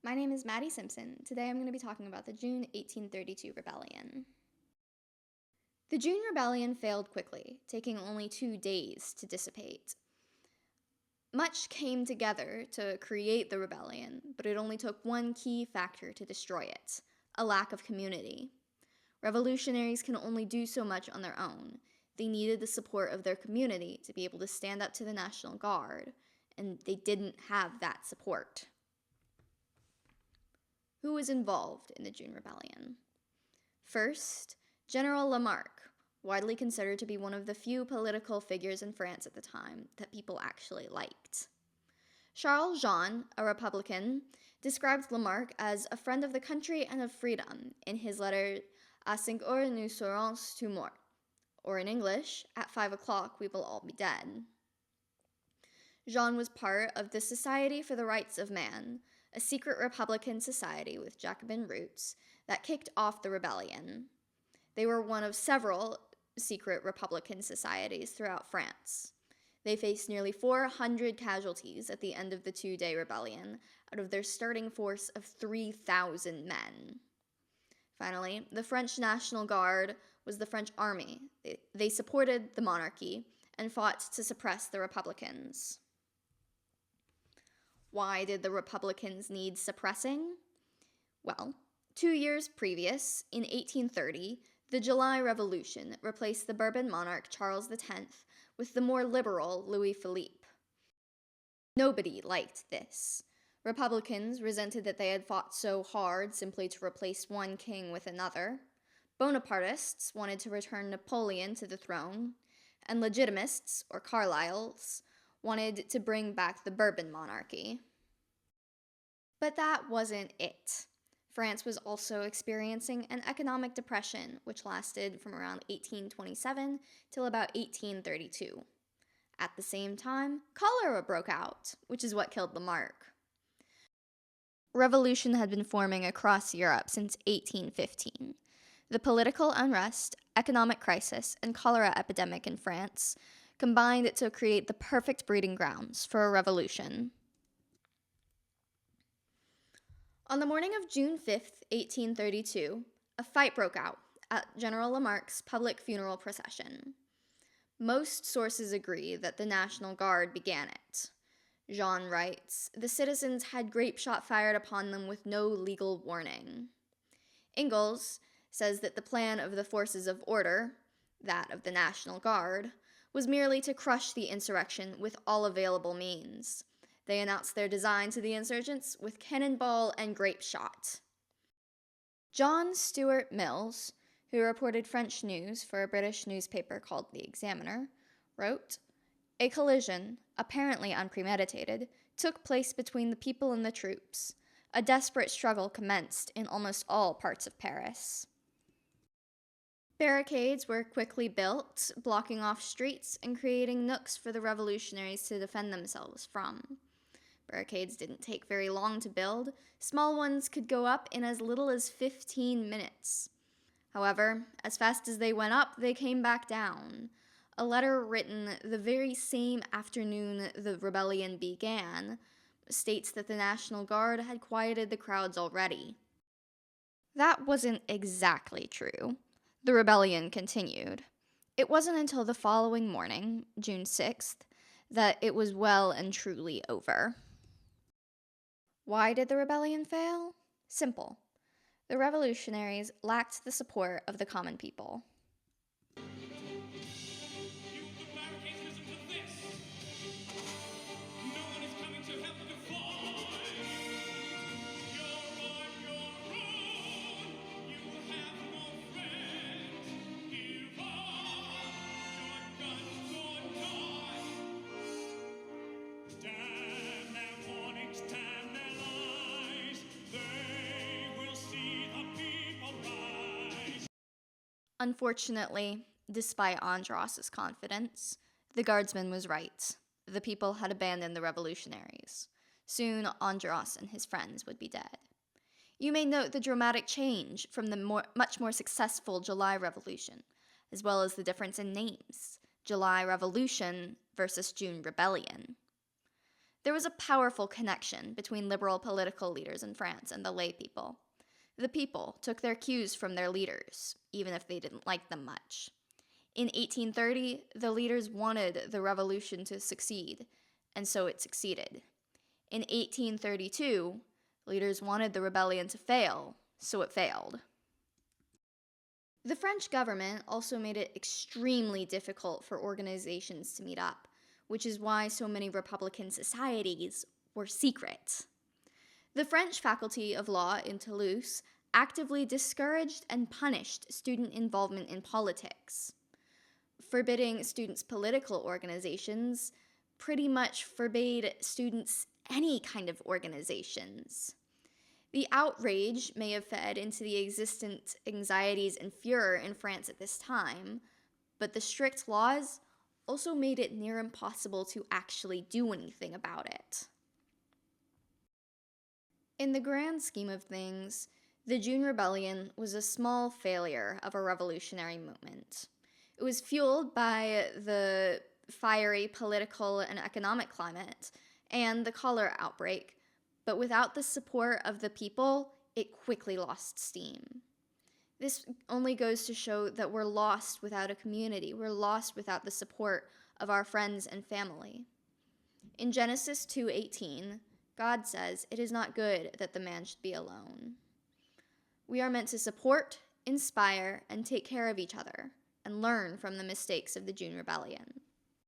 My name is Maddie Simpson. Today I'm going to be talking about the June 1832 rebellion. The June rebellion failed quickly, taking only 2 days to dissipate. Much came together to create the rebellion, but it only took one key factor to destroy it: a lack of community. Revolutionaries can only do so much on their own. They needed the support of their community to be able to stand up to the National Guard, and they didn't have that support. Who was involved in the June Rebellion? First, General Lamarque, widely considered to be one of the few political figures in France at the time that people actually liked. Charles Jean, a Republican, described Lamarque as a friend of the country and of freedom in his letter "À 5 heures nous serons tous morts," or in English, "At 5 o'clock we will all be dead." Jean was part of the Society for the Rights of Man, a secret Republican society with Jacobin roots that kicked off the rebellion. They were one of several secret Republican societies throughout France. They faced nearly 400 casualties at the end of the 2-day rebellion, out of their starting force of 3,000 men. Finally, the French National Guard was the French army. They supported the monarchy and fought to suppress the Republicans. Why did the Republicans need suppressing? Well, 2 years previous, in 1830, the July Revolution replaced the Bourbon monarch Charles X with the more liberal Louis Philippe. Nobody liked this. Republicans resented that they had fought so hard simply to replace one king with another. Bonapartists wanted to return Napoleon to the throne, and Legitimists, or Carlyles, wanted to bring back the Bourbon monarchy. But that wasn't it. France was also experiencing an economic depression, which lasted from around 1827 till about 1832. At the same time, cholera broke out, which is what killed Lamarque. Revolution had been forming across Europe since 1815. The political unrest, economic crisis, and cholera epidemic in France combined to create the perfect breeding grounds for a revolution. On the morning of June 5th, 1832, a fight broke out at General Lamarque's public funeral procession. Most sources agree that the National Guard began it. Jean writes, "The citizens had grape shot fired upon them with no legal warning." Ingalls says that the plan of the forces of order, that of the National Guard, was merely to crush the insurrection with all available means. They announced their design to the insurgents with cannonball and grape shot. John Stuart Mills, who reported French news for a British newspaper called The Examiner, wrote, "A collision, apparently unpremeditated, took place between the people and the troops. A desperate struggle commenced in almost all parts of Paris." Barricades were quickly built, blocking off streets and creating nooks for the revolutionaries to defend themselves from. Barricades didn't take very long to build. Small ones could go up in as little as 15 minutes. However, as fast as they went up, they came back down. A letter written the very same afternoon the rebellion began states that the National Guard had quieted the crowds already. That wasn't exactly true. The rebellion continued. It wasn't until the following morning, June 6th, that it was well and truly over. Why did the rebellion fail? Simple. The revolutionaries lacked the support of the common people. Unfortunately, despite Andros's confidence, the guardsman was right. The people had abandoned the revolutionaries. Soon, Andros and his friends would be dead. You may note the dramatic change from the much more successful July Revolution, as well as the difference in names: July Revolution versus June Rebellion. There was a powerful connection between liberal political leaders in France and the lay people. The people took their cues from their leaders, even if they didn't like them much. In 1830, the leaders wanted the revolution to succeed, and so it succeeded. In 1832, leaders wanted the rebellion to fail, so it failed. The French government also made it extremely difficult for organizations to meet up, which is why so many Republican societies were secret. The French faculty of law in Toulouse actively discouraged and punished student involvement in politics. Forbidding students' political organizations pretty much forbade students any kind of organizations. The outrage may have fed into the existent anxieties and furor in France at this time, but the strict laws also made it near impossible to actually do anything about it. In the grand scheme of things, the June Rebellion was a small failure of a revolutionary movement. It was fueled by the fiery political and economic climate and the cholera outbreak, but without the support of the people, it quickly lost steam. This only goes to show that we're lost without a community. We're lost without the support of our friends and family. In Genesis 2:18, God says, "It is not good that the man should be alone." We are meant to support, inspire, and take care of each other, and learn from the mistakes of the June Rebellion.